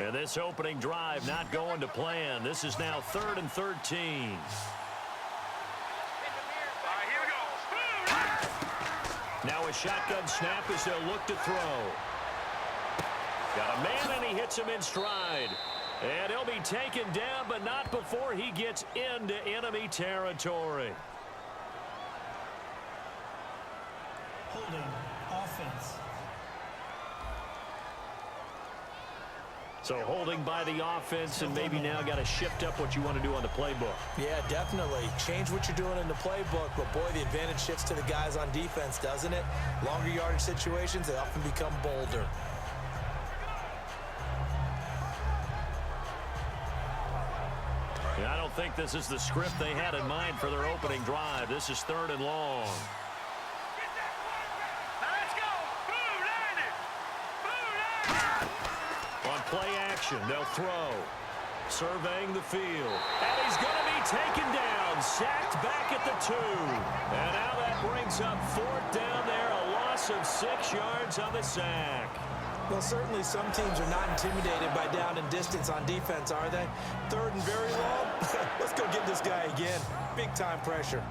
And this opening drive not going to plan. This is now 3rd and 13. Now a shotgun snap as they'll look to throw. Got a man, and he hits him in stride. And he'll be taken down, but not before he gets into enemy territory. Holding offense. So holding by the offense, and maybe now got to shift up what you want to do on the playbook. Yeah, definitely. Change what you're doing in the playbook, but boy, the advantage shifts to the guys on defense, doesn't it? Longer yardage situations, they often become bolder. I don't think this is the script they had in mind for their opening drive. This is 3rd and long. On play action, they'll throw. Surveying the field. And he's going to be taken down. Sacked back at the 2. And now that brings up 4th down there. A loss of 6 yards on the sack. Well, certainly some teams are not intimidated by down and distance on defense, are they? 3rd and very long? Let's go get this guy again. Big-time pressure.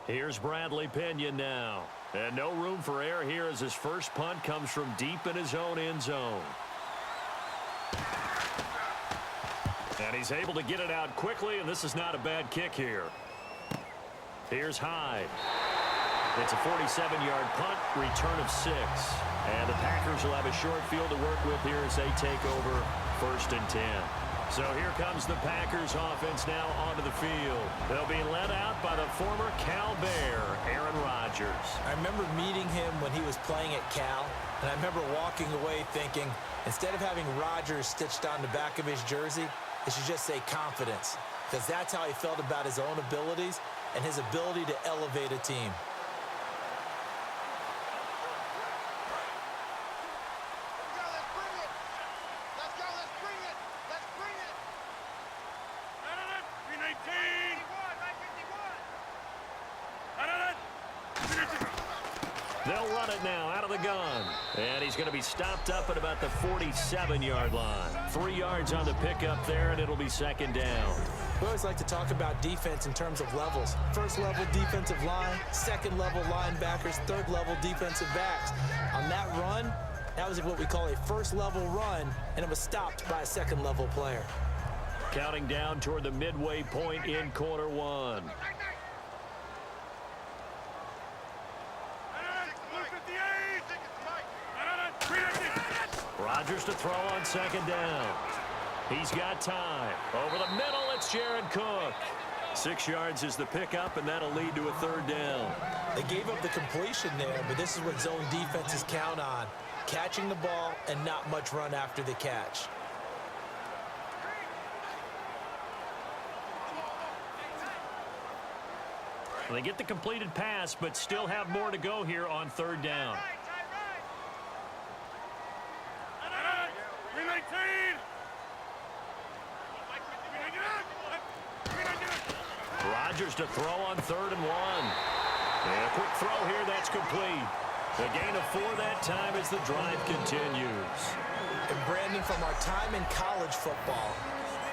Here's Bradley Pinion now. And no room for error here as his first punt comes from deep in his own end zone. And he's able to get it out quickly, and this is not a bad kick here. Here's Hyde. It's a 47-yard punt, return of 6. And the Packers will have a short field to work with here as they take over 1st and 10. So here comes the Packers offense now onto the field. They'll be led out by the former Cal Bear, Aaron Rodgers. I remember meeting him when he was playing at Cal, and I remember walking away thinking, instead of having Rodgers stitched on the back of his jersey, it should just say confidence, because that's how he felt about his own abilities and his ability to elevate a team. They'll run it now out of the gun. And he's going to be stopped up at about the 47-yard line. 3 yards on the pickup there, and it'll be 2nd down. We always like to talk about defense in terms of levels. 1st level defensive line, 2nd level linebackers, 3rd level defensive backs. On that run, that was what we call a 1st level run, and it was stopped by a 2nd level player. Counting down toward the midway point in quarter 1. Rodgers to throw on 2nd down. He's got time. Over the middle, it's Jared Cook. 6 yards is the pickup, and that'll lead to a 3rd down. They gave up the completion there, but this is what zone defenses count on. Catching the ball and not much run after the catch. They get the completed pass, but still have more to go here on 3rd down. Rodgers to throw on 3rd and 1. And a quick throw here, that's complete. The gain of 4 that time as the drive continues. And Brandon, from our time in college football,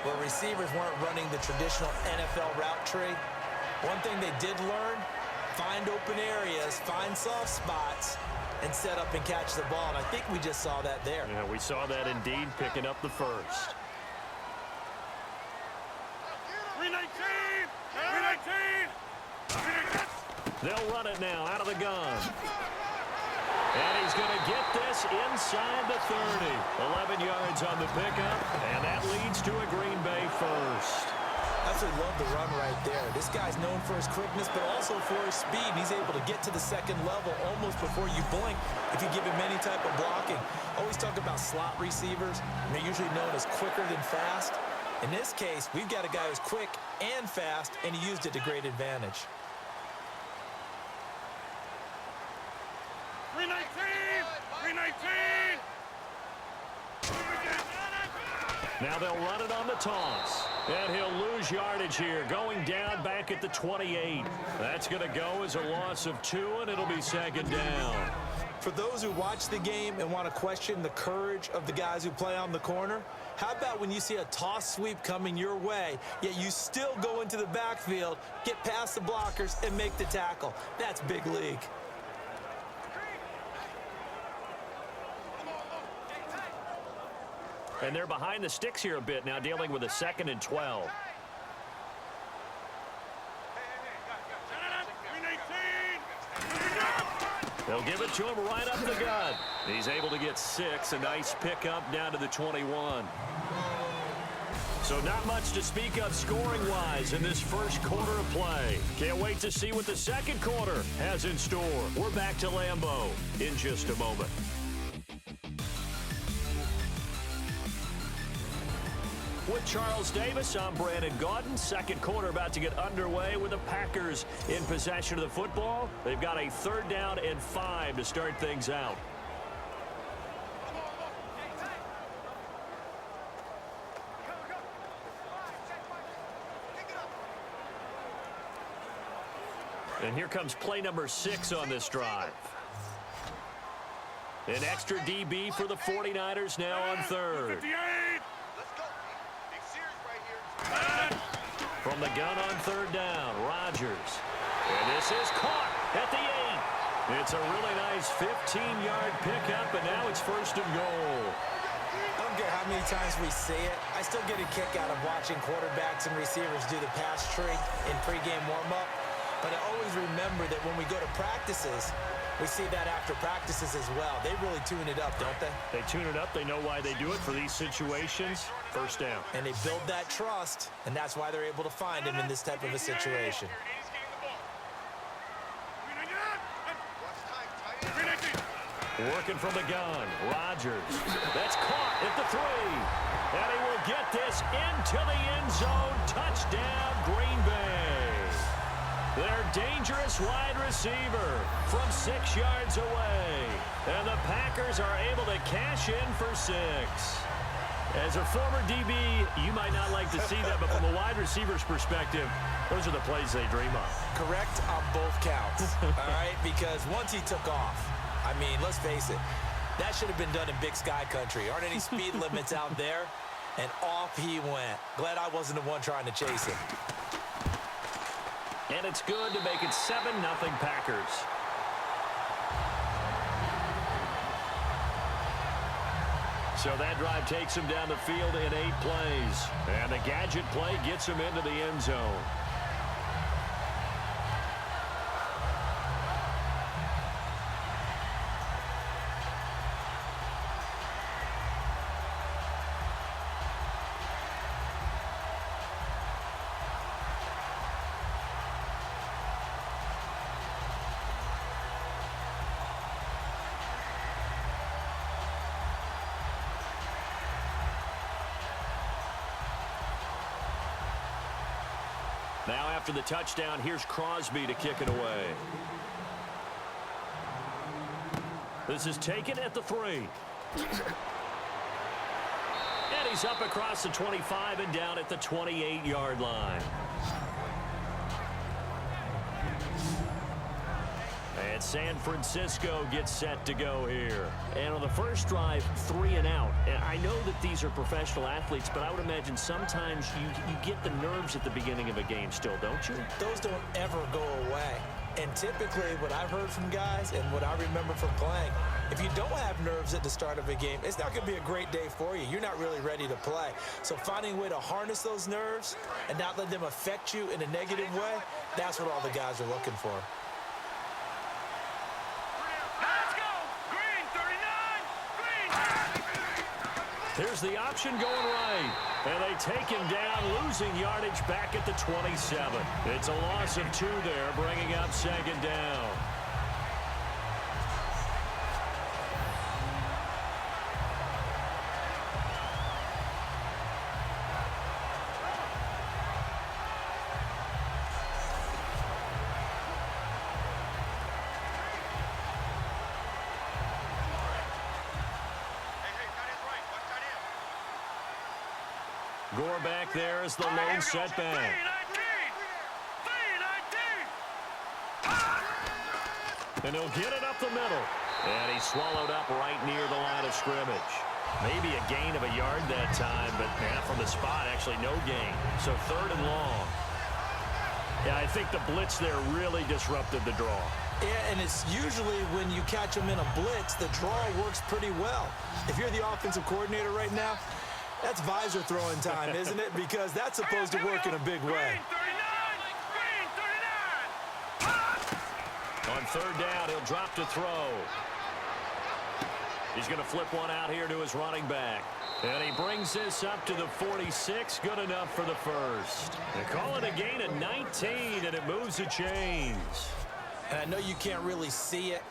where receivers weren't running the traditional NFL route tree, one thing they did learn, find open areas, find soft spots, and set up and catch the ball. And I think we just saw that there. Yeah, we saw that indeed, picking up the 1st. 319! 319! They'll run it now out of the gun. And he's going to get this inside the 30. 11 yards on the pickup, and that leads to a Green Bay 1st. Absolutely love the run right there. This guy's known for his quickness, but also for his speed. He's able to get to the 2nd level almost before you blink if you give him any type of blocking. Always talk about slot receivers, and they're usually known as quicker than fast. In this case, we've got a guy who's quick and fast, and he used it to great advantage. 319! 319! Now they'll run it on the toss. And he'll lose yardage here, going down back at the 28. That's going to go as a loss of 2, and it'll be second down. For those who watch the game and want to question the courage of the guys who play on the corner, how about when you see a toss sweep coming your way, yet you still go into the backfield, get past the blockers, and make the tackle? That's big league. And they're behind the sticks here a bit now, dealing with a 2nd and 12. They'll give it to him right up the gut. He's able to get 6. A nice pickup down to the 21. So not much to speak of scoring-wise in this first quarter of play. Can't wait to see what the second quarter has in store. We're back to Lambeau in just a moment. With Charles Davis, I'm Brandon Gaudin. Second quarter about to get underway with the Packers in possession of the football. They've got a 3rd down and 5 to start things out. And here comes play number 6 on this drive. An extra DB for the 49ers now on 3rd. From the gun on 3rd down, Rodgers. And this is caught at the 8. It's a really nice 15-yard pickup, and now it's 1st and goal. I don't care how many times we see it. I still get a kick out of watching quarterbacks and receivers do the pass tree in pregame warm-up. But I always remember that when we go to practices, we see that after practices as well. They really tune it up, don't they? They tune it up. They know why they do it for these situations. 1st down. And they build that trust, and that's why they're able to find him in this type of a situation. Working from the gun, Rodgers. That's caught at the 3. And he will get this into the end zone. Touchdown, Green Bay. Their dangerous wide receiver from 6 yards away. And the Packers are able to cash in for 6. As a former DB, you might not like to see that, but from a wide receiver's perspective, those are the plays they dream of. Correct on both counts, all right? Because once he took off, I mean, let's face it, that should have been done in Big Sky country. Aren't any speed limits out there? And off he went. Glad I wasn't the one trying to chase him. And it's good to make it 7-0 Packers. So that drive takes him down the field in 8 plays. And the gadget play gets him into the end zone. Now after the touchdown, here's Crosby to kick it away. This is taken at the 3. And he's up across the 25 and down at the 28-yard line. And San Francisco gets set to go here. And on the first drive, 3 and out. And I know that these are professional athletes, but I would imagine sometimes you get the nerves at the beginning of a game still, don't you? Those don't ever go away. And typically what I've heard from guys and what I remember from playing, if you don't have nerves at the start of a game, it's not going to be a great day for you. You're not really ready to play. So finding a way to harness those nerves and not let them affect you in a negative way, that's what all the guys are looking for. Here's the option going right. And they take him down, losing yardage back at the 27. It's a loss of 2 there, bringing up 2nd down. Gore back there as the lone setback. And he'll get it up the middle. And he's swallowed up right near the line of scrimmage. Maybe a gain of a yard that time, but from the spot, actually no gain. So 3rd and long. Yeah, I think the blitz there really disrupted the draw. Yeah, and it's usually when you catch them in a blitz, the draw works pretty well. If you're the offensive coordinator right now, that's visor throwing time, isn't it? Because that's supposed to work in a big way. On 3rd down, he'll drop to throw. He's going to flip one out here to his running back. And he brings this up to the 46. Good enough for the first. They call it a gain of 19, and it moves the chains. And I know you can't really see it,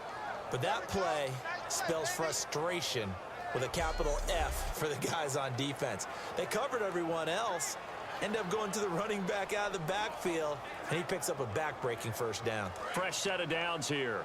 but that play spells frustration with a capital F for the guys on defense. They covered everyone else, end up going to the running back out of the backfield, and he picks up a back-breaking first down. Fresh set of downs here.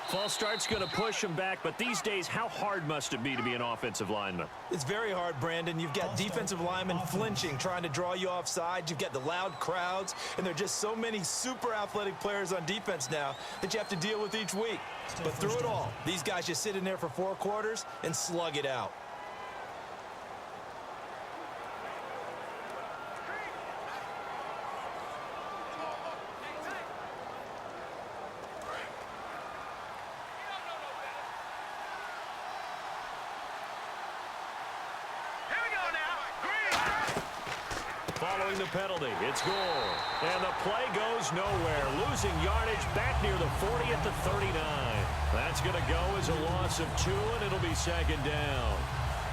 False start's going to push him back, but these days, how hard must it be to be an offensive lineman? It's very hard, Brandon. You've got defensive linemen flinching, trying to draw you offside. You've got the loud crowds, and there are just so many super athletic players on defense now that you have to deal with each week. But through it all, these guys just sit in there for 4 quarters and slug it out. Following the penalty, it's Gore. And the play goes nowhere, losing yardage back near the 40 at the 39. That's going to go as a loss of 2, and it'll be 2nd down.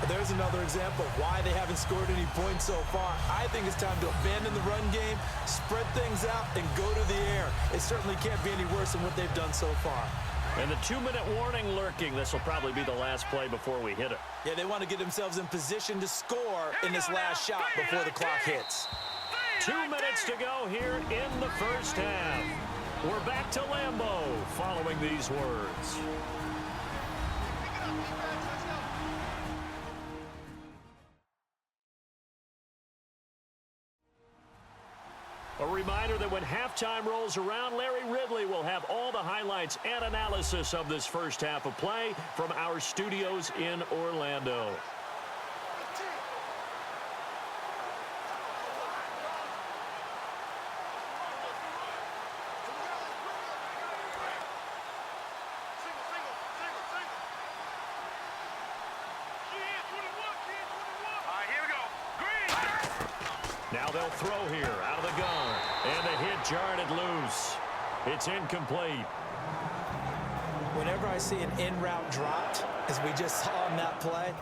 There's another example of why they haven't scored any points so far. I think it's time to abandon the run game, spread things out, and go to the air. It certainly can't be any worse than what they've done so far. And the 2-minute warning lurking. This will probably be the last play before we hit it. Yeah, they want to get themselves in position to score in this last shot before the clock hits. 2 minutes to go here in the first half. We're back to Lambeau following these words. A reminder that when halftime rolls around, Larry Ridley will have all the highlights and analysis of this first half of play from our studios in Orlando. Now they'll throw here out of the gun. And the hit jarred it loose. It's incomplete. Whenever I see an in-route dropped, as we just saw in that play,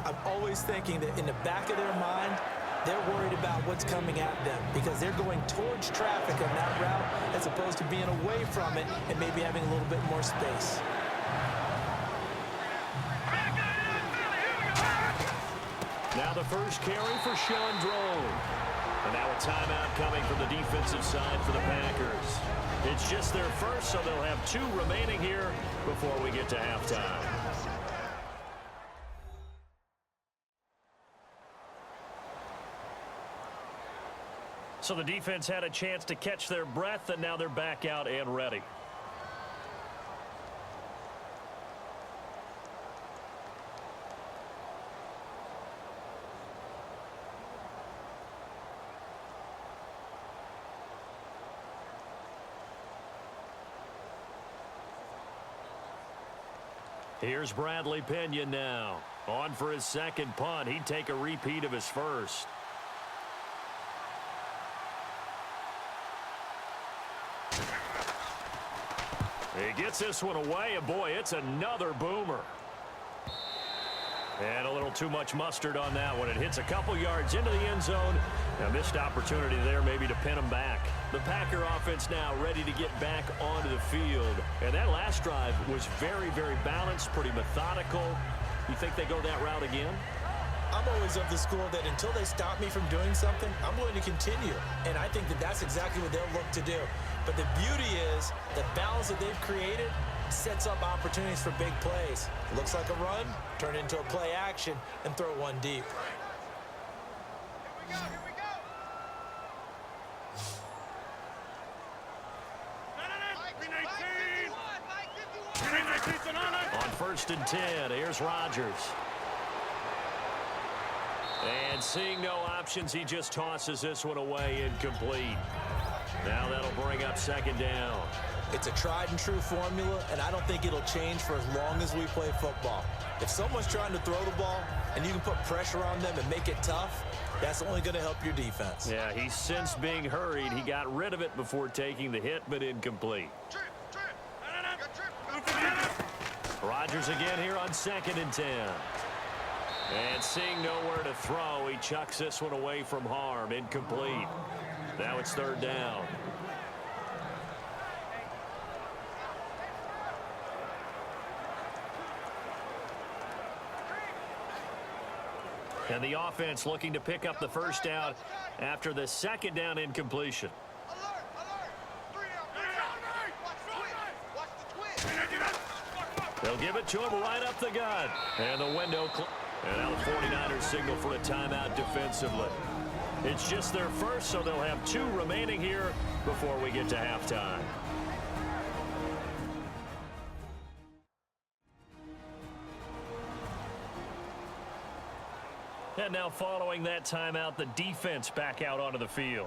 I'm always thinking that in the back of their mind, they're worried about what's coming at them because they're going towards traffic on that route as opposed to being away from it and maybe having a little bit more space. Now the first carry for Sean Drone. And now a timeout coming from the defensive side for the Packers. It's just their first, so they'll have 2 remaining here before we get to halftime. So the defense had a chance to catch their breath, and now they're back out and ready. Here's Bradley Pinion now. On for his second punt. He'd take a repeat of his first. He gets this one away, and boy, it's another boomer. And a little too much mustard on that one. It hits a couple yards into the end zone. A missed opportunity there maybe to pin him back. The Packer offense now ready to get back onto the field. And that last drive was very, very balanced, pretty methodical. You think they go that route again? I'm always of the school that until they stop me from doing something, I'm going to continue. And I think that that's exactly what they'll look to do. But the beauty is the balance that they've created sets up opportunities for big plays. Looks like a run, turn into a play action, and throw one deep. Here we go. On 1st and 10, here's Rodgers. And seeing no options, he just tosses this one away incomplete. Now that'll bring up 2nd down. It's a tried and true formula, and I don't think it'll change for as long as we play football. If someone's trying to throw the ball and you can put pressure on them and make it tough, that's only going to help your defense. Yeah, he's since being hurried. He got rid of it before taking the hit, but incomplete. Rodgers again here on 2nd and 10. And seeing nowhere to throw, he chucks this one away from harm. Incomplete. Now it's 3rd down. And the offense looking to pick up the 1st down after the 2nd down incompletion. They'll give it to him right up the gut. And the window. And now the 49ers signal for a timeout defensively. It's just their first, so they'll have 2 remaining here before we get to halftime. And now following that timeout, the defense back out onto the field.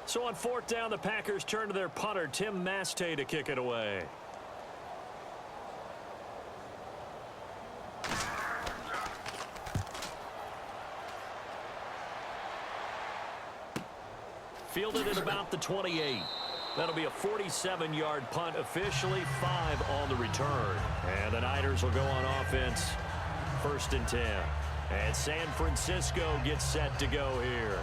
So on 4th down, the Packers turn to their punter, Tim Mastay, to kick it away. Fielded at about the 28. That'll be a 47-yard punt, officially 5 on the return. And the Niners will go on offense, 1st and 10. And San Francisco gets set to go here.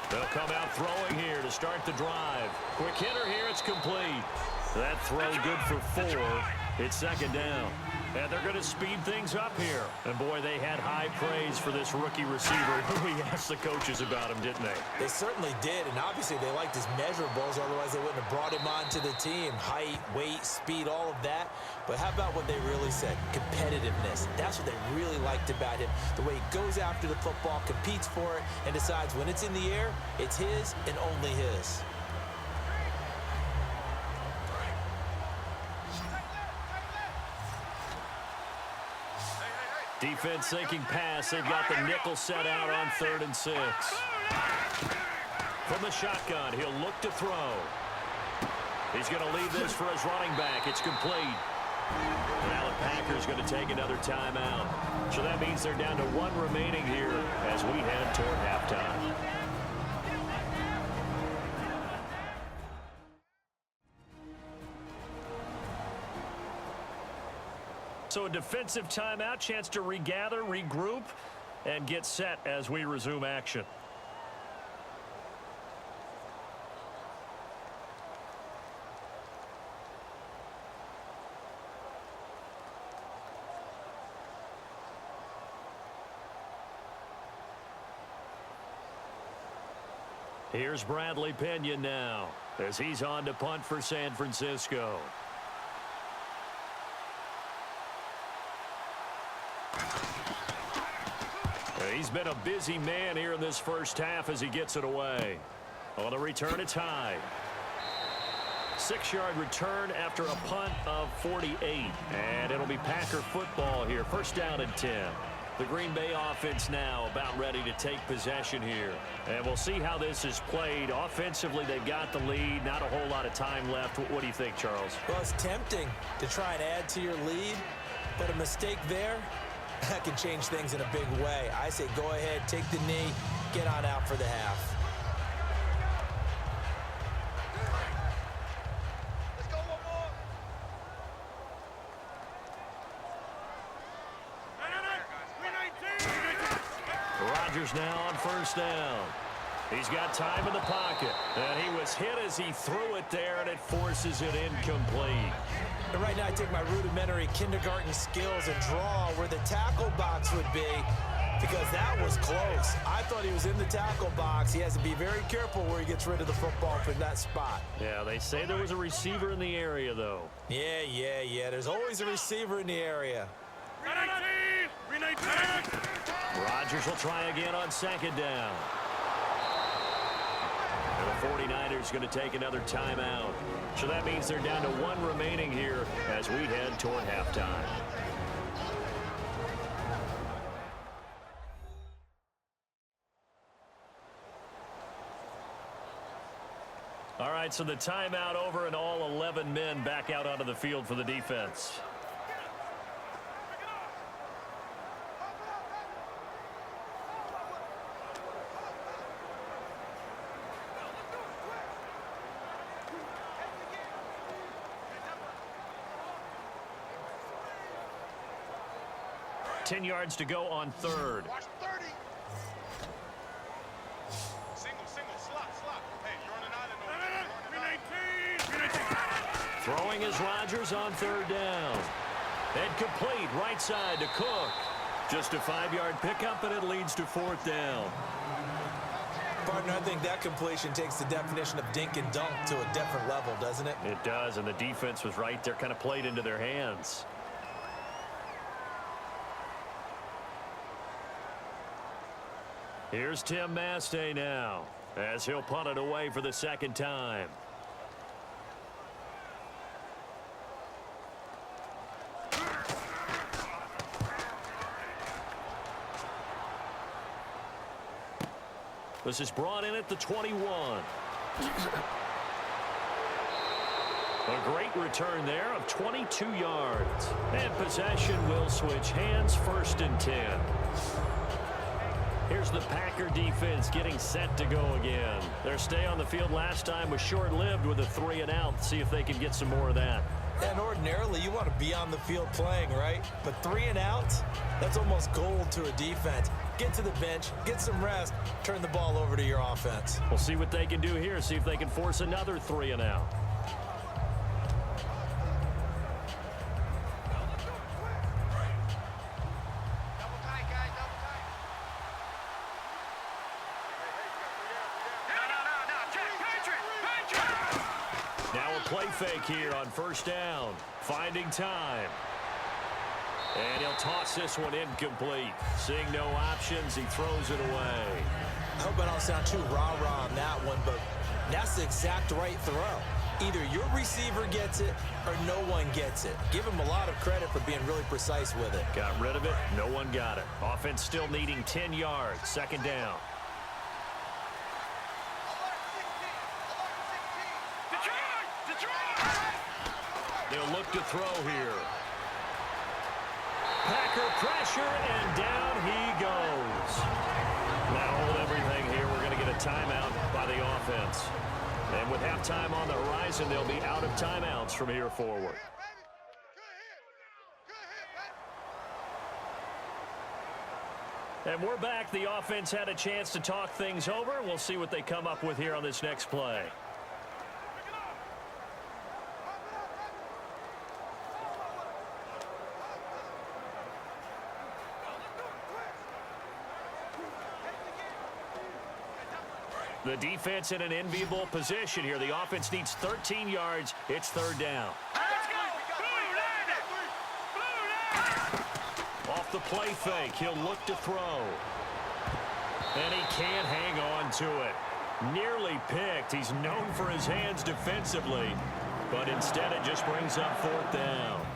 They'll come out throwing here to start the drive. Quick hitter here, it's complete. That throw good for 4. It's 2nd down. And they're going to speed things up here. And boy, they had high praise for this rookie receiver. We asked the coaches about him, didn't they? They certainly did, and obviously they liked his measurables, otherwise they wouldn't have brought him onto the team. Height, weight, speed, all of that. But how about what they really said? Competitiveness. That's what they really liked about him. The way he goes after the football, competes for it, and decides when it's in the air, it's his and only his. Defense thinking pass. They've got the nickel set out on 3rd and 6. From the shotgun, he'll look to throw. He's going to leave this for his running back. It's complete. Now the Packers going to take another timeout. So that means they're down to 1 remaining here as we head toward halftime. So a defensive timeout, chance to regather, regroup, and get set as we resume action. Here's Bradley Pinion now as he's on to punt for San Francisco. He's been a busy man here in this first half as he gets it away. On the return, it's high. 6-yard return after a punt of 48. And it'll be Packer football here. First down and 10. The Green Bay offense now about ready to take possession here. And we'll see how this is played. Offensively, they've got the lead. Not a whole lot of time left. What do you think, Charles? Well, it's tempting to try and add to your lead, but a mistake there, that can change things in a big way. I say go ahead, take the knee, get on out for the half. Rodgers now on first down. He's got time in the pocket. And he was hit as he threw it there, and it forces it incomplete. And right now I take my rudimentary kindergarten skills and draw where the tackle box would be, because that was close. I thought he was in the tackle box. He has to be very careful where he gets rid of the football from that spot. Yeah, they say there was a receiver in the area, though. Yeah. There's always a receiver in the area. 319! Rodgers will try again on second down. And the 49ers going to take another timeout. So that means they're down to 1 remaining here as we head toward halftime. All right, so the timeout over and all 11 men back out onto the field for the defense. Ten yards to go on third. Watch 30. Single, slot. Hey, you're on an island. 319. Throwing is Rodgers on third down. And complete right side to Cook. Just a 5-yard pickup, and it leads to fourth down. Partner, I think that completion takes the definition of dink and dunk to a different level, doesn't it? It does, and the defense was right there, kind of played into their hands. Here's Tim Mastay now, as he'll punt it away for the second time. This is brought in at the 21. A great return there of 22 yards. And possession will switch hands, first and 10. Here's the Packer defense getting set to go again. Their stay on the field last time was short-lived with a 3 and out. See if they can get some more of that. And ordinarily, you want to be on the field playing, right? But 3 and out, that's almost gold to a defense. Get to the bench, get some rest, turn the ball over to your offense. We'll see what they can do here, see if they can force another 3 and out. Play fake here on first down. Finding time. And he'll toss this one incomplete. Seeing no options, he throws it away. I hope I don't sound too rah-rah on that one, but that's the exact right throw. Either your receiver gets it or no one gets it. Give him a lot of credit for being really precise with it. Got rid of it. No one got it. Offense still needing 10 yards. Second down. They'll look to throw here. Packer pressure, and down he goes. Now hold everything here. We're going to get a timeout by the offense. And with halftime on the horizon, they'll be out of timeouts from here forward. And we're back. The offense had a chance to talk things over. We'll see what they come up with here on this next play. The defense in an enviable position here. The offense needs 13 yards. It's third down. Off the play fake, he'll look to throw. And he can't hang on to it. Nearly picked. He's known for his hands defensively, but instead it just brings up 4th down.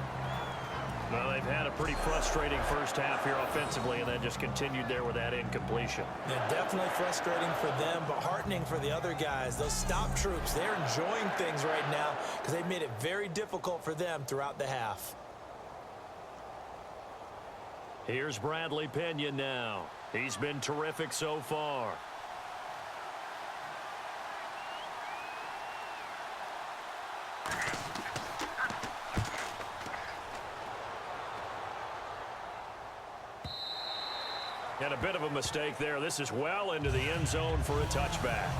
Well, they've had a pretty frustrating first half here offensively, and then just continued there with that incompletion. Yeah, definitely frustrating for them, but heartening for the other guys. Those stop troops, they're enjoying things right now because they've made it very difficult for them throughout the half. Here's Bradley Pinion now. He's been terrific so far. And a bit of a mistake there. This is well into the end zone for a touchback.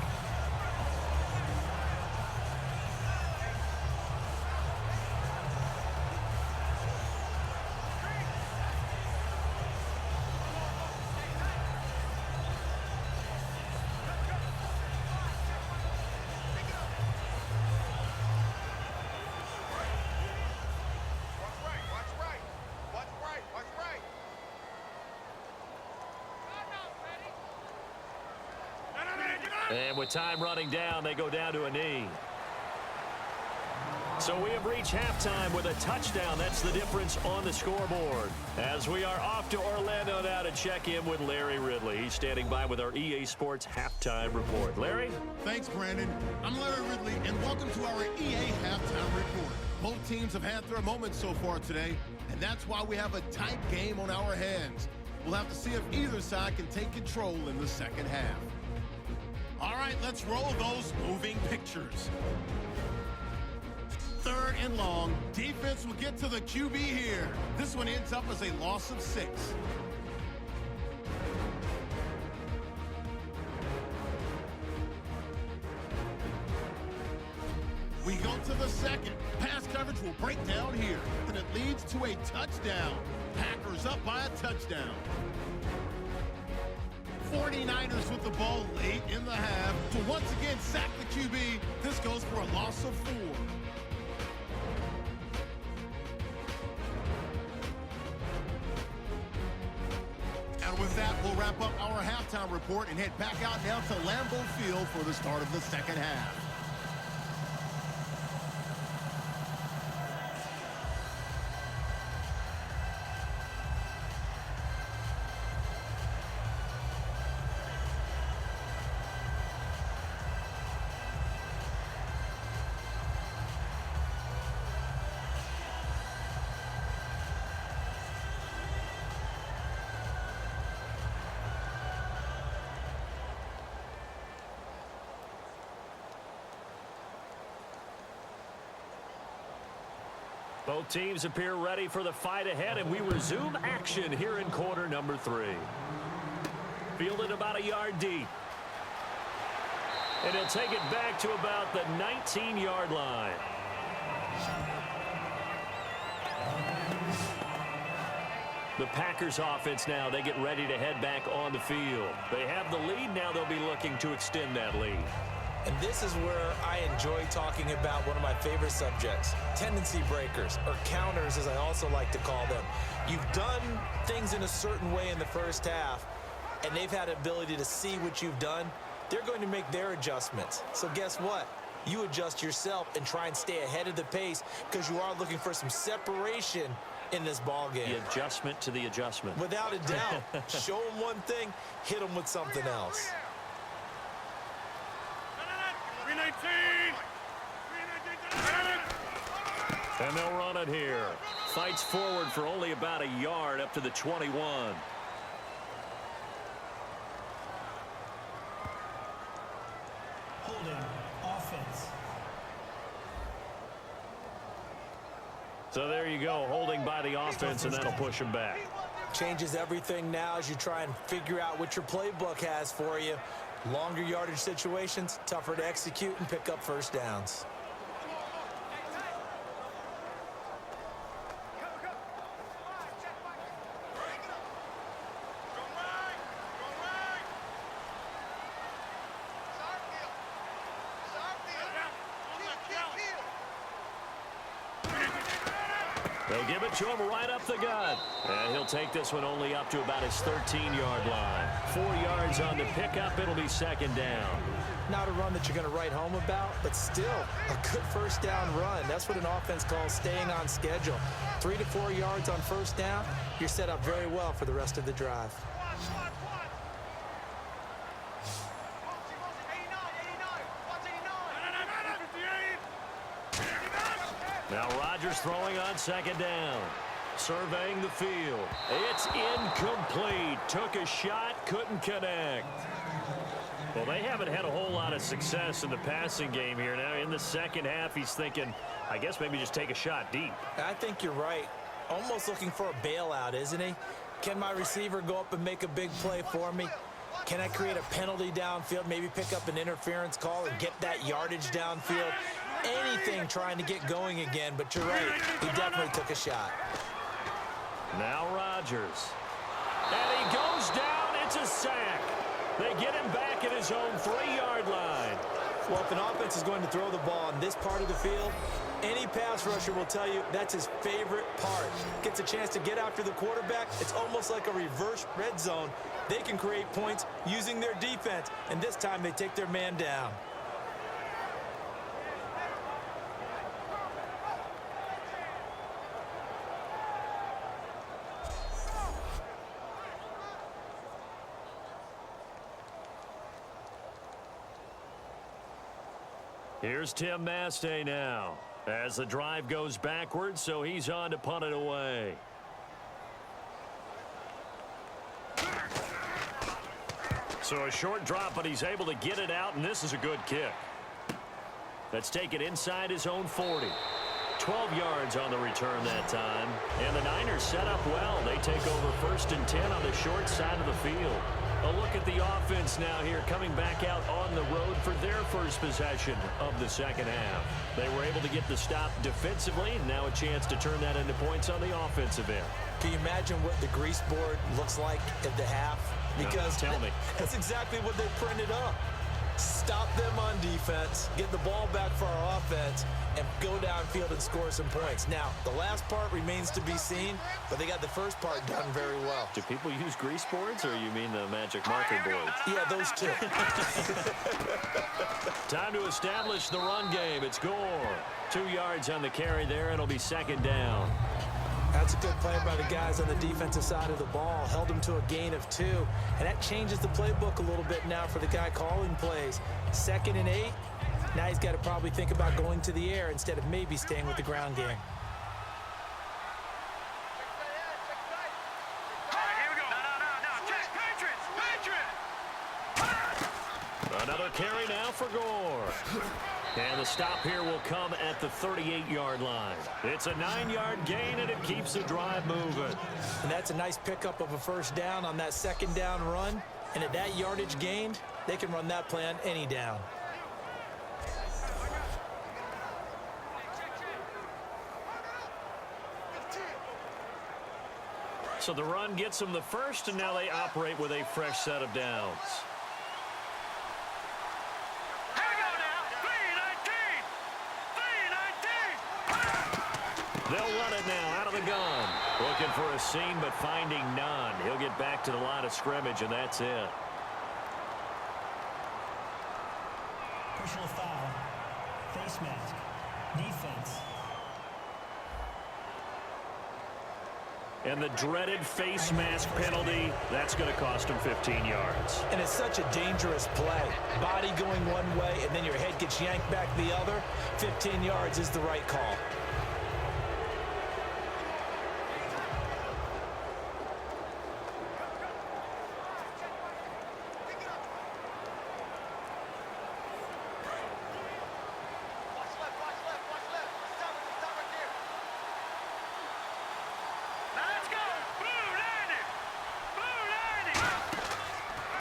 And with time running down, they go down to a knee. So we have reached halftime with a touchdown. That's the difference on the scoreboard. As we are off to Orlando now to check in with Larry Ridley. He's standing by with our EA Sports halftime report. Larry? Thanks, Brandon. I'm Larry Ridley, and welcome to our EA halftime report. Both teams have had their moments so far today, and that's why we have a tight game on our hands. We'll have to see if either side can take control in the second half. All right, let's roll those moving pictures. 3rd and long. Defense will get to the QB here. This one ends up as a loss of 6. We go to the second. Pass coverage will break down here, and it leads to a touchdown. Packers up by a touchdown. 49ers with the ball late in the half to once again sack the QB. This goes for a loss of 4. And with that, we'll wrap up our halftime report and head back out now to Lambeau Field for the start of the second half. Both teams appear ready for the fight ahead, and we resume action here in quarter number 3. Fielded about a yard deep. And he'll take it back to about the 19-yard line. The Packers offense now, they get ready to head back on the field. They have the lead. Now they'll be looking to extend that lead. And this is where I enjoy talking about one of my favorite subjects, tendency breakers, or counters as I also like to call them. You've done things in a certain way in the first half, and they've had the ability to see what you've done. They're going to make their adjustments. So guess what? You adjust yourself and try and stay ahead of the pace because you are looking for some separation in this ball game. The adjustment to the adjustment. Without a doubt. Show them one thing, hit them with something else. 319. And they'll run it here. Fights forward for only about a yard up to the 21. Holding offense. So there you go, holding by the offense, and that'll push him back. Changes everything now as you try and figure out what your playbook has for you. Longer yardage situations, tougher to execute and pick up first downs. They'll give it to him right up the gut. And he'll take this one only up to about his 13-yard line. 4 yards on the pickup. It'll be second down. Not a run that you're going to write home about, but still a good first down run. That's what an offense calls staying on schedule. 3 to 4 yards on first down. You're set up very well for the rest of the drive. Now Rodgers throwing on second down. Surveying the field. It's incomplete. Took a shot, couldn't connect. Well, they haven't had a whole lot of success in the passing game here. Now in the second half, he's thinking, I guess maybe just take a shot deep. I think you're right. Almost looking for a bailout, isn't he? Can my receiver go up and make a big play for me? Can I create a penalty downfield, maybe pick up an interference call and get that yardage downfield? Anything trying to get going again, but you're right. He definitely took a shot. Now Rodgers. And he goes down. It's a sack. They get him back at his own 3-yard line. Well, if an offense is going to throw the ball in this part of the field, any pass rusher will tell you that's his favorite part. Gets a chance to get after the quarterback. It's almost like a reverse red zone. They can create points using their defense, and this time they take their man down. Here's Tim Mastay now as the drive goes backwards, so he's on to punt it away. So a short drop, but he's able to get it out, and this is a good kick. Let's take it inside his own 40. 12 yards on the return that time. And the Niners set up well. They take over 1st and 10 on the short side of the field. A look at the offense now here, coming back out on the road for their first possession of the second half. They were able to get the stop defensively, and now a chance to turn that into points on the offensive end. Can you imagine what the grease board looks like at the half? Because tell me. That's exactly what they printed up. Stop them on defense, get the ball back for our offense, and go downfield and score some points. Now, the last part remains to be seen, but they got the first part done very well. Do people use grease boards, or you mean the magic marker boards? Yeah, those two. Time to establish the run game. It's Gore. 2 yards on the carry there. It'll be second down. That's a good play by the guys on the defensive side of the ball. Held them to a gain of 2. And that changes the playbook a little bit now for the guy calling plays. 2nd and 8. Now he's got to probably think about going to the air instead of maybe staying with the ground game. Another carry now for Gore. And the stop here will come at the 38-yard line. It's a 9-yard gain, and it keeps the drive moving. And that's a nice pickup of a first down on that second down run. And at that yardage gained, they can run that play on any down. So the run gets them the first, and now they operate with a fresh set of downs. They'll run it now out of the gun. Looking for a seam, but finding none. He'll get back to the line of scrimmage, and that's it. Personal foul. Face mask. Defense. And the dreaded face mask penalty, that's going to cost him 15 yards. And it's such a dangerous play. Body going one way, and then your head gets yanked back the other. 15 yards is the right call.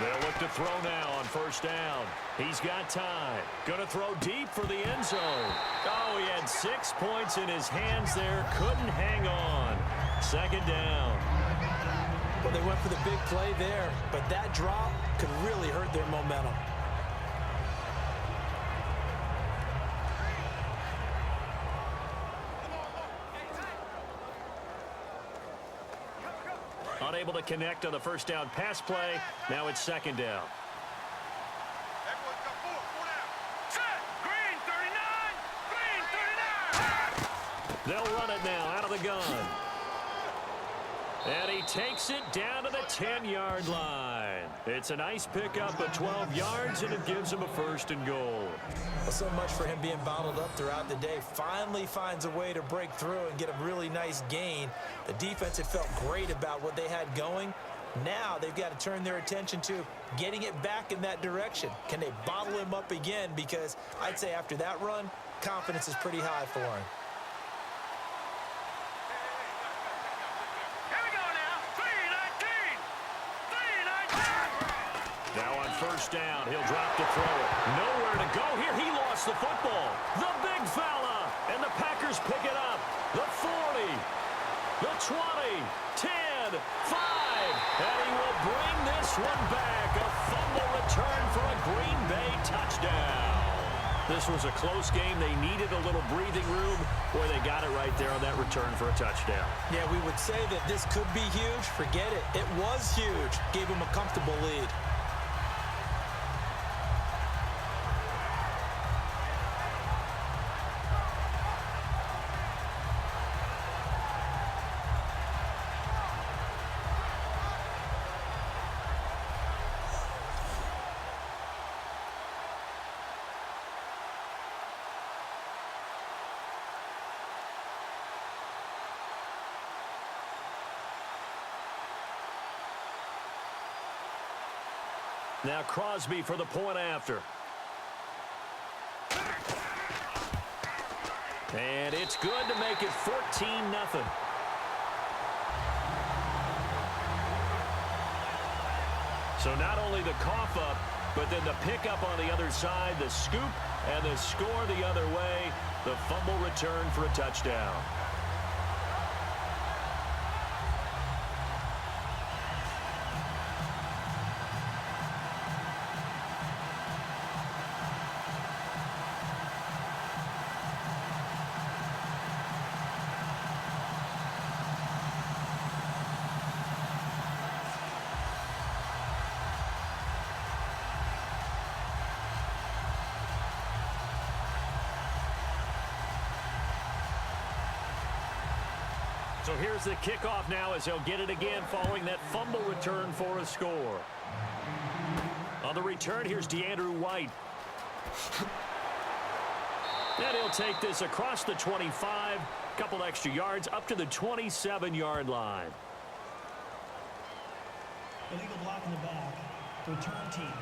They'll look to throw now on first down. He's got time. Going to throw deep for the end zone. Oh, he had 6 points in his hands there. Couldn't hang on. Second down. Well, they went for the big play there, but that drop could really hurt their momentum. Unable to connect on the first down pass play. Now it's second down. Everyone's got four down. Set. Green 39. Green 39. They'll run it now out of the gun. And he takes it down to the 10-yard line. It's a nice pickup of 12 yards, and it gives him a first and goal. Well, so much for him being bottled up throughout the day. Finally finds a way to break through and get a really nice gain. The defense had felt great about what they had going. Now they've got to turn their attention to getting it back in that direction. Can they bottle him up again? Because I'd say after that run, confidence is pretty high for him. Now on first down, he'll drop to throw it. Nowhere to go here. He lost the football. The big fella. And the Packers pick it up. The 40, the 20, 10, 5. And he will bring this one back. A fumble return for a Green Bay touchdown. This was a close game. They needed a little breathing room. Boy, they got it right there on that return for a touchdown. Yeah, we would say that this could be huge. Forget it. It was huge. Gave him a comfortable lead. Now Crosby for the point after. And it's good to make it 14-0. So not only the cough up, but then the pickup on the other side, the scoop, and the score the other way. The fumble return for a touchdown. So here's the kickoff now as he'll get it again following that fumble return for a score. On the return, here's DeAndrew White. And he'll take this across the 25, couple extra yards up to the 27-yard line. Illegal block in the back. Return team.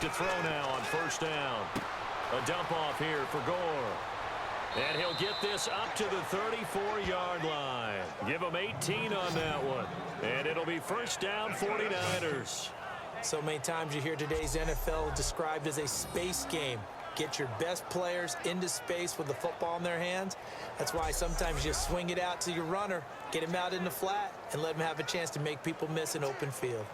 To throw now on first down. A dump off here for Gore. And he'll get this up to the 34-yard line. Give him 18 on that one. And it'll be first down 49ers. So many times you hear today's NFL described as a space game. Get your best players into space with the football in their hands. That's why sometimes you swing it out to your runner, get him out in the flat, and let him have a chance to make people miss an open field.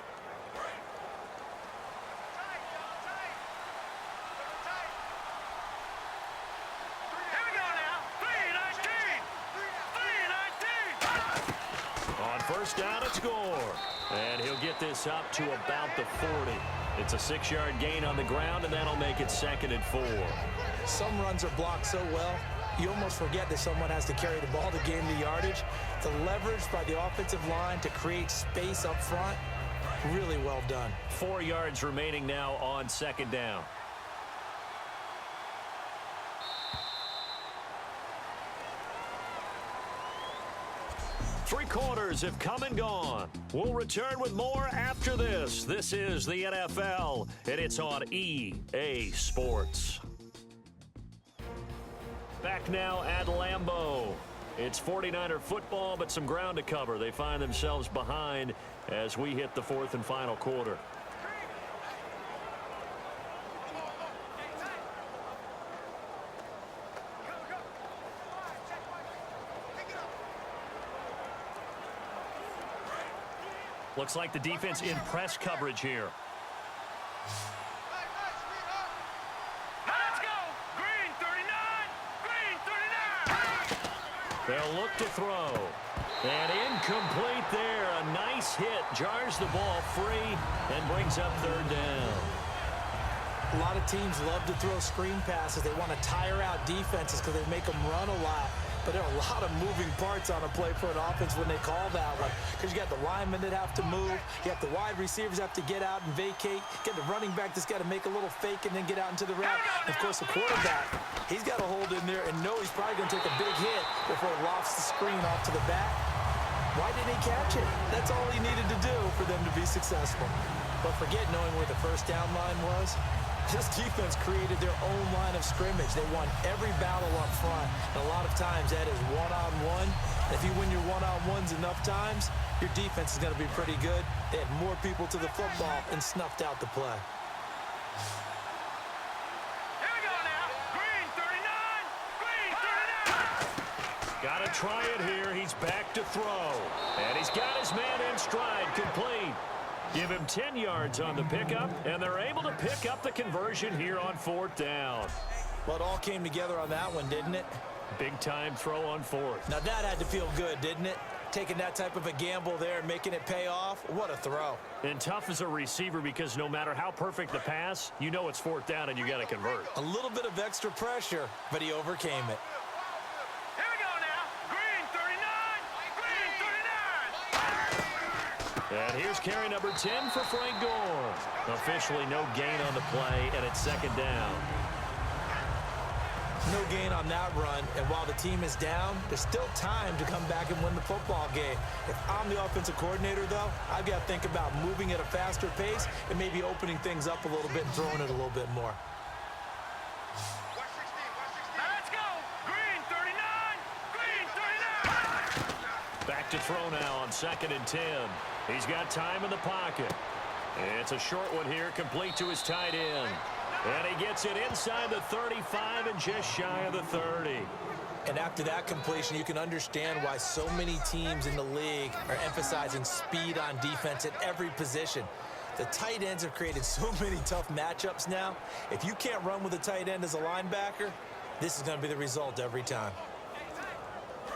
First down at score. And he'll get this up to about the 40. It's a 6-yard gain on the ground, and that'll make it 2nd and 4. Some runs are blocked so well, you almost forget that someone has to carry the ball to gain the yardage. The leverage by the offensive line to create space up front, really well done. 4 yards remaining now on 2nd down. Three quarters have come and gone. We'll return with more after this. This is the NFL, and it's on EA Sports. Back now at Lambeau. It's 49er football, but some ground to cover. They find themselves behind as we hit the fourth and final quarter. Looks like the defense in press coverage here. Let's go! Green 39! Green 39! They'll look to throw. And incomplete there. A nice hit. Jars the ball free and brings up third down. A lot of teams love to throw screen passes. They want to tire out defenses because they make them run a lot. But there are a lot of moving parts on a play for an offense when they call that one. Because you got the linemen that have to move. You have the wide receivers have to get out and vacate. You got the running back that's got to make a little fake and then get out into the route. And of course, the quarterback, he's got to hold in there and know he's probably going to take a big hit before he lofts the screen off to the back. Why didn't he catch it? That's all he needed to do for them to be successful. But forget knowing where the first down line was. This defense created their own line of scrimmage. They won every battle up front. And a lot of times that is one-on-one. If you win your one-on-ones enough times, your defense is going to be pretty good. They had more people to the football and snuffed out the play. Here we go now! Green 39! Green 39! Got to try it here. He's back to throw. And he's got his man in stride, complete. Give him 10 yards on the pickup, and they're able to pick up the conversion here on fourth down. Well, it all came together on that one, didn't it? Big-time throw on fourth. Now, that had to feel good, didn't it? Taking that type of a gamble there and making it pay off. What a throw. And tough as a receiver because no matter how perfect the pass, you know it's fourth down and you got to convert. A little bit of extra pressure, but he overcame it. Here we go now! Green 39! Green 39! And here's carry number 10 for Frank Gore. Officially no gain on the play, and it's second down. No gain on that run, and while the team is down, there's still time to come back and win the football game. If I'm the offensive coordinator, though, I've got to think about moving at a faster pace and maybe opening things up a little bit and throwing it a little bit more. Let's go! Green 39! Green 39! Back to throw now on 2nd and 10. He's got time in the pocket. It's a short one here, complete to his tight end. And he gets it inside the 35 and just shy of the 30. And after that completion, you can understand why so many teams in the league are emphasizing speed on defense at every position. The tight ends have created so many tough matchups now. If you can't run with a tight end as a linebacker, this is going to be the result every time.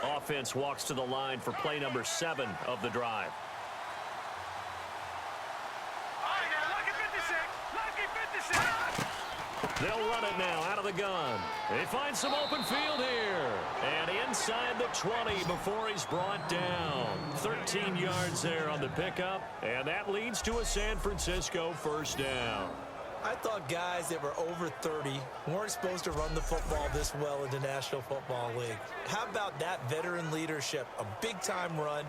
Offense walks to the line for play number 7 of the drive. They'll run it now out of the gun. They find some open field here. And inside the 20 before he's brought down. 13 yards there on the pickup. And that leads to a San Francisco first down. I thought guys that were over 30 weren't supposed to run the football this well in the National Football League. How about that veteran leadership? A big-time run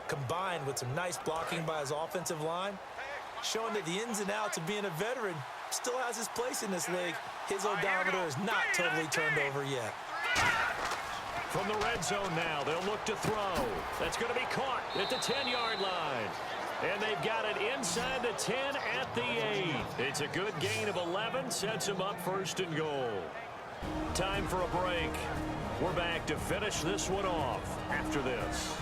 combined with some nice blocking by his offensive line, showing that the ins and outs of being a veteran still has his place in this league. His odometer is not totally turned over yet. From the red zone now, they'll look to throw. That's going to be caught at the 10-yard line. And they've got it inside the 10 at the 8. It's a good gain of 11, sets them up first and goal. Time for a break. We're back to finish this one off after this.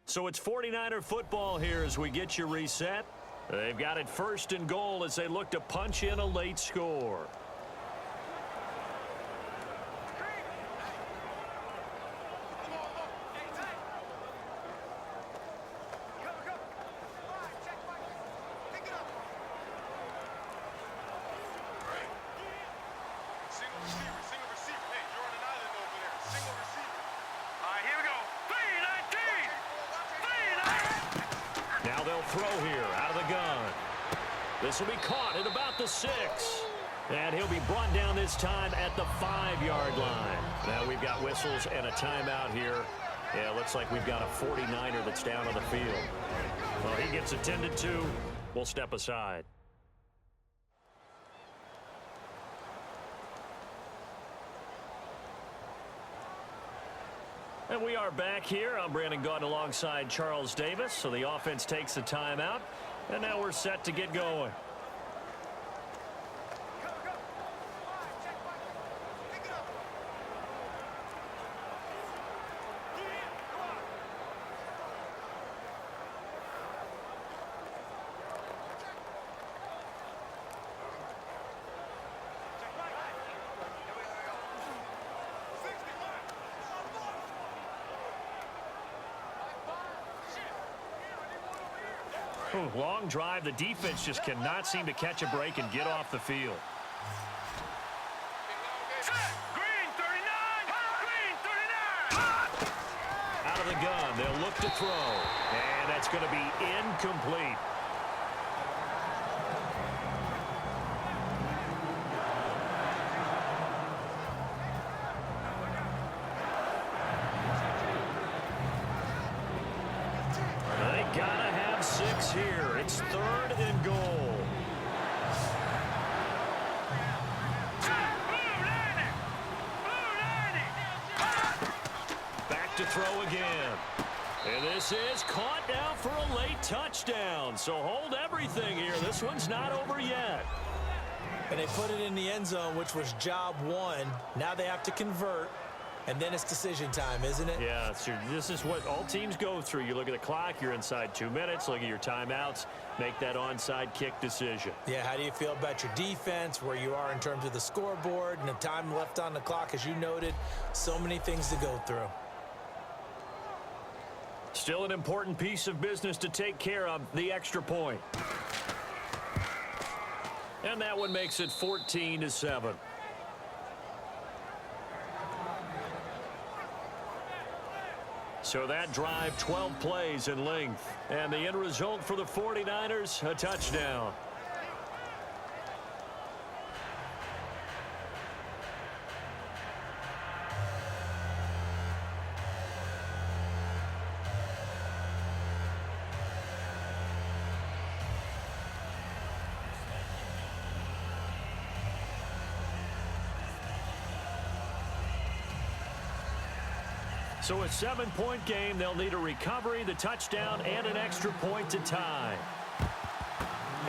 So it's 49er football here as we get you reset. They've got it first and goal as they look to punch in a late score. Throw here out of the gun. This will be caught at about the 6. And he'll be brought down this time at the 5-yard line. Now we've got whistles and a timeout here. Yeah, looks like we've got a 49er that's down on the field. Well, he gets attended to. will step aside. And we are back here. I'm Brandon Gaudin alongside Charles Davis. So the offense takes a timeout, and now we're set to get going. Long drive. The defense just cannot seem to catch a break and get off the field. Green 39! Green 39! Out of the gun. They'll look to throw. And that's going to be incomplete. They gotta have 6 here. It's 3rd and goal. Back to throw again. And this is caught now for a late touchdown. So hold everything here. This one's not over yet. And they put it in the end zone, which was job 1. Now they have to convert. And then it's decision time, isn't it? Yeah, so this is what all teams go through. You look at the clock, you're inside 2 minutes, look at your timeouts, make that onside kick decision. Yeah, how do you feel about your defense, where you are in terms of the scoreboard, and the time left on the clock, as you noted? So many things to go through. Still an important piece of business to take care of, the extra point. And that one makes it 14-7. So that drive, 12 plays in length. And the end result for the 49ers, a touchdown. So a 7-point game. They'll need a recovery, the touchdown, and an extra point to tie.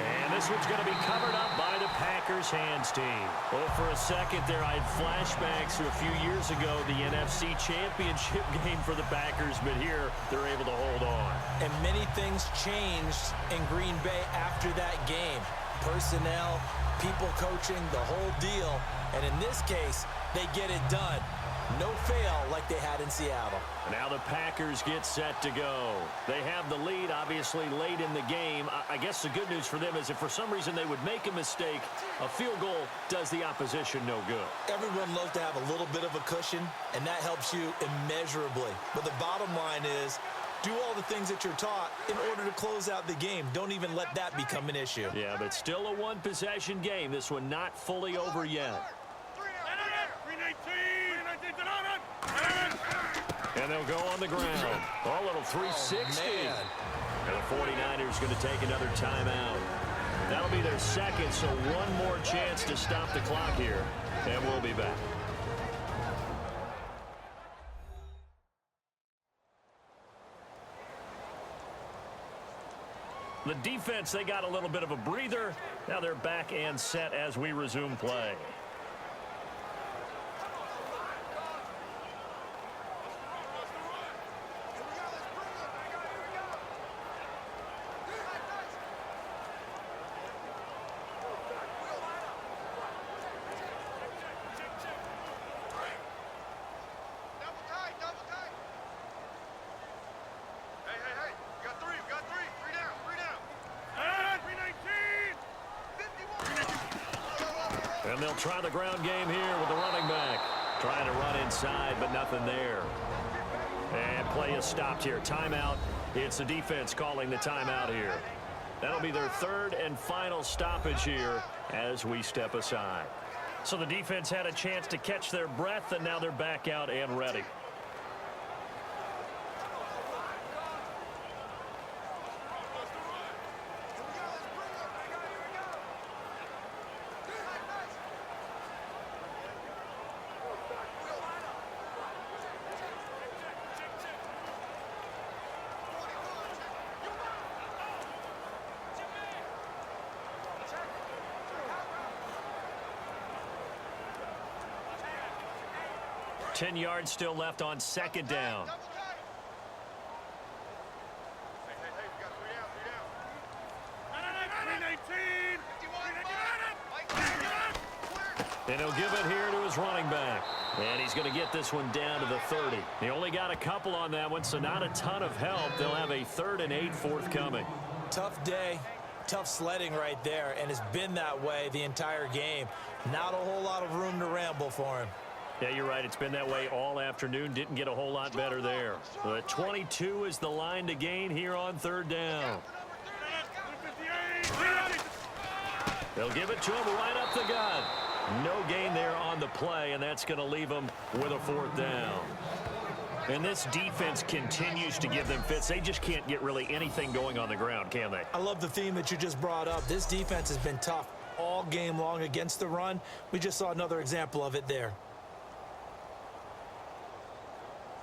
And this one's going to be covered up by the Packers hands team. Well, for a second there, I had flashbacks to a few years ago, the NFC Championship game for the Packers, but here they're able to hold on. And many things changed in Green Bay after that game. Personnel, people coaching, the whole deal. And in this case, they get it done. No fail like they had in Seattle. Now the Packers get set to go. They have the lead, obviously, late in the game. I guess the good news for them is if for some reason they would make a mistake, a field goal does the opposition no good. Everyone loves to have a little bit of a cushion, and that helps you immeasurably. But the bottom line is, do all the things that you're taught in order to close out the game. Don't even let that become an issue. Yeah, but still a one-possession game. This one not fully over yet. And they'll go on the ground. A little 360. And the 49ers going to take another timeout. That'll be their second, so one more chance to stop the clock here. And we'll be back. The defense, they got a little bit of a breather. Now they're back and set as we resume play. And they'll try the ground game here with the running back. Trying to run inside, but nothing there. And play is stopped here. Timeout. It's the defense calling the timeout here. That'll be their third and final stoppage here as we step aside. So the defense had a chance to catch their breath, and now they're back out and ready. 10 yards still left on second down. And he'll give it here to his running back. And he's going to get this one down to the 30. He only got a couple on that one, so not a ton of help. They'll have a 3rd and 8 forthcoming. Tough day, tough sledding right there, and it's been that way the entire game. Not a whole lot of room to ramble for him. Yeah, you're right. It's been that way all afternoon. Didn't get a whole lot better there. The 22 is the line to gain here on 3rd down. They'll give it to him right up the gut. No gain there on the play, and that's going to leave them with a 4th down. And this defense continues to give them fits. They just can't get really anything going on the ground, can they? I love the theme that you just brought up. This defense has been tough all game long against the run. We just saw another example of it there.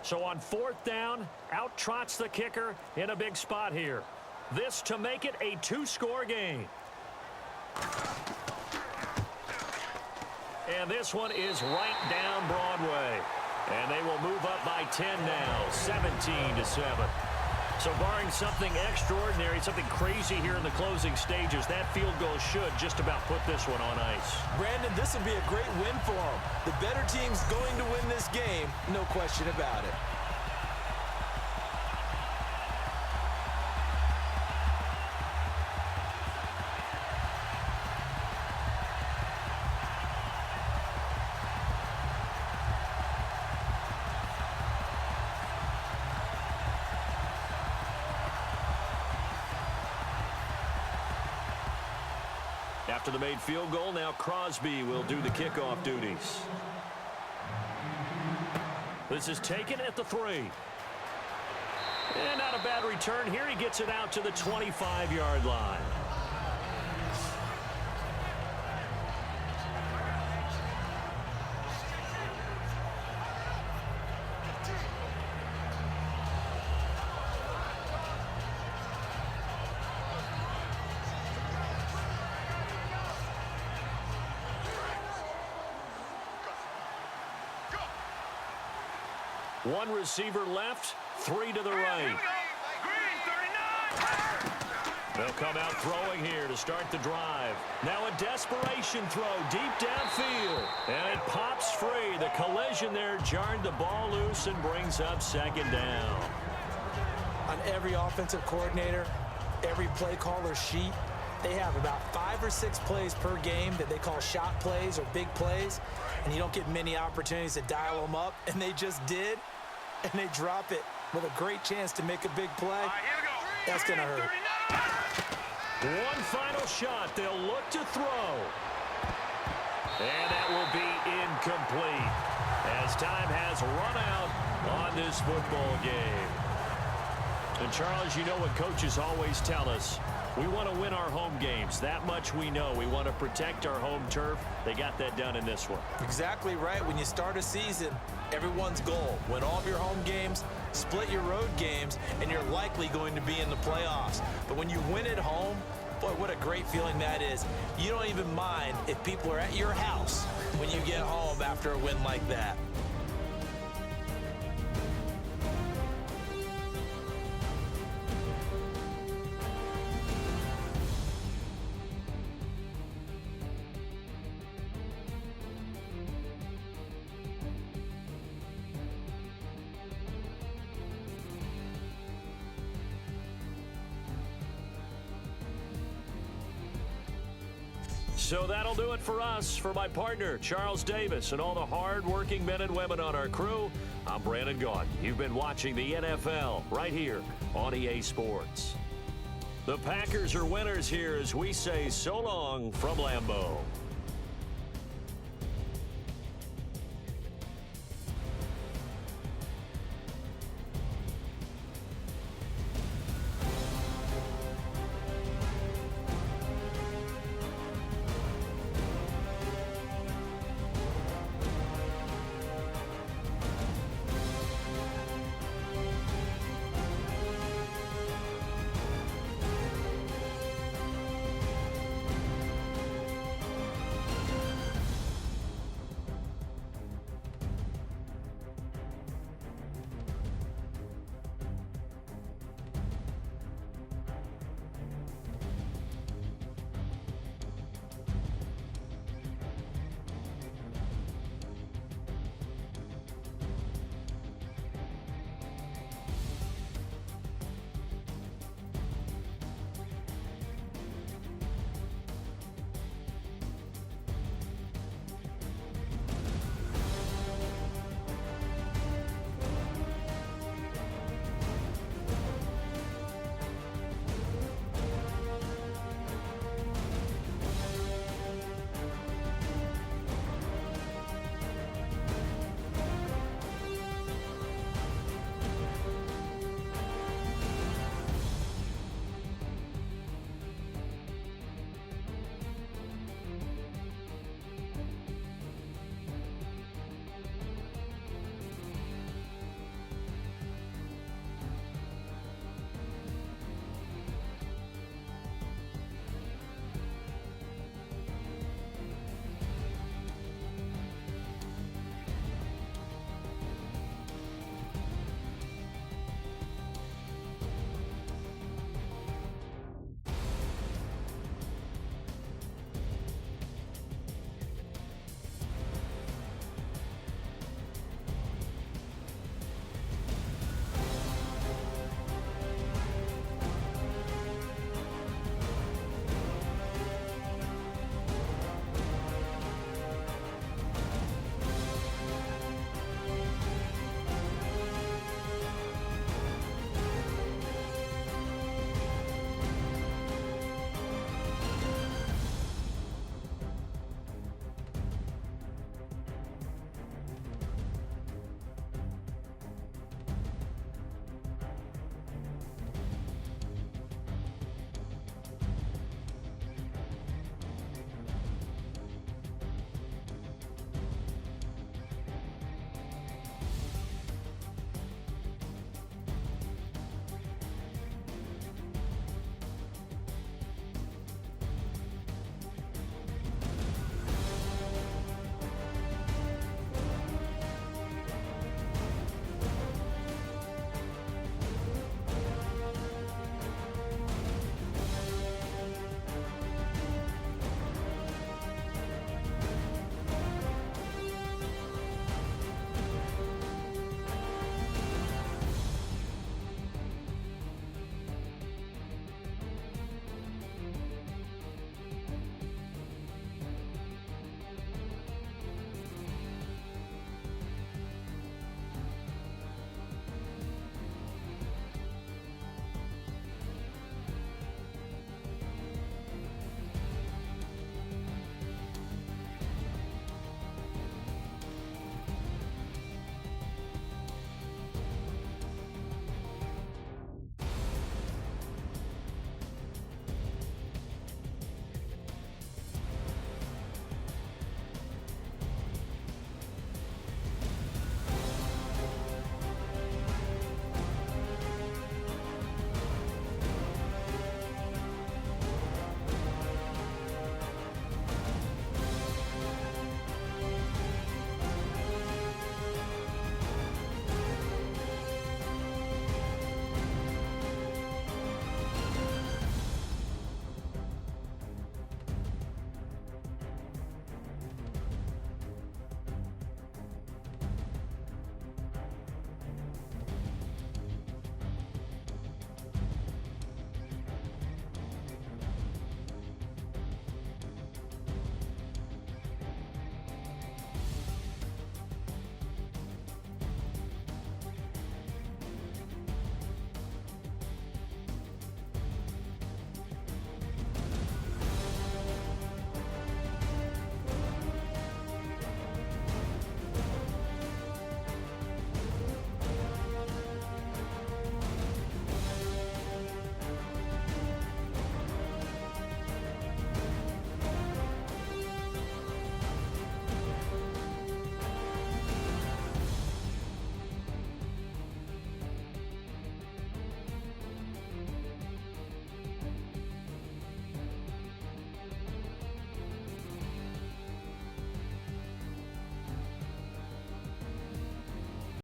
So on 4th down, out trots the kicker in a big spot here. This to make it a 2-score game. And this one is right down Broadway. And they will move up by 10 now, 17-7. So barring something extraordinary, something crazy here in the closing stages, that field goal should just about put this one on ice. Brandon, this would be a great win for them. The better team's going to win this game, no question about it. After the made field goal, now Crosby will do the kickoff duties. This is taken at the 3. And not a bad return here. He gets it out to the 25-yard line. One receiver left, 3 to the right. They'll come out throwing here to start the drive. Now a desperation throw deep downfield. And it pops free. The collision there jarred the ball loose and brings up 2nd down. On every offensive coordinator, every play caller sheet, they have about 5 or 6 plays per game that they call shot plays or big plays, and you don't get many opportunities to dial them up, and they just did, and they drop it with a great chance to make a big play. That's going to hurt. One final shot. They'll look to throw. And that will be incomplete as time has run out on this football game. And Charles, you know what coaches always tell us. We want to win our home games. That much we know. We want to protect our home turf. They got that done in this one. Exactly right. When you start a season, everyone's goal, win all of your home games, split your road games, and you're likely going to be in the playoffs. But when you win at home, boy, what a great feeling that is. You don't even mind if people are at your house when you get home after a win like that. So that'll do it for us. For my partner, Charles Davis, and all the hard-working men and women on our crew, I'm Brandon Gaudin. You've been watching the NFL right here on EA Sports. The Packers are winners here as we say so long from Lambeau.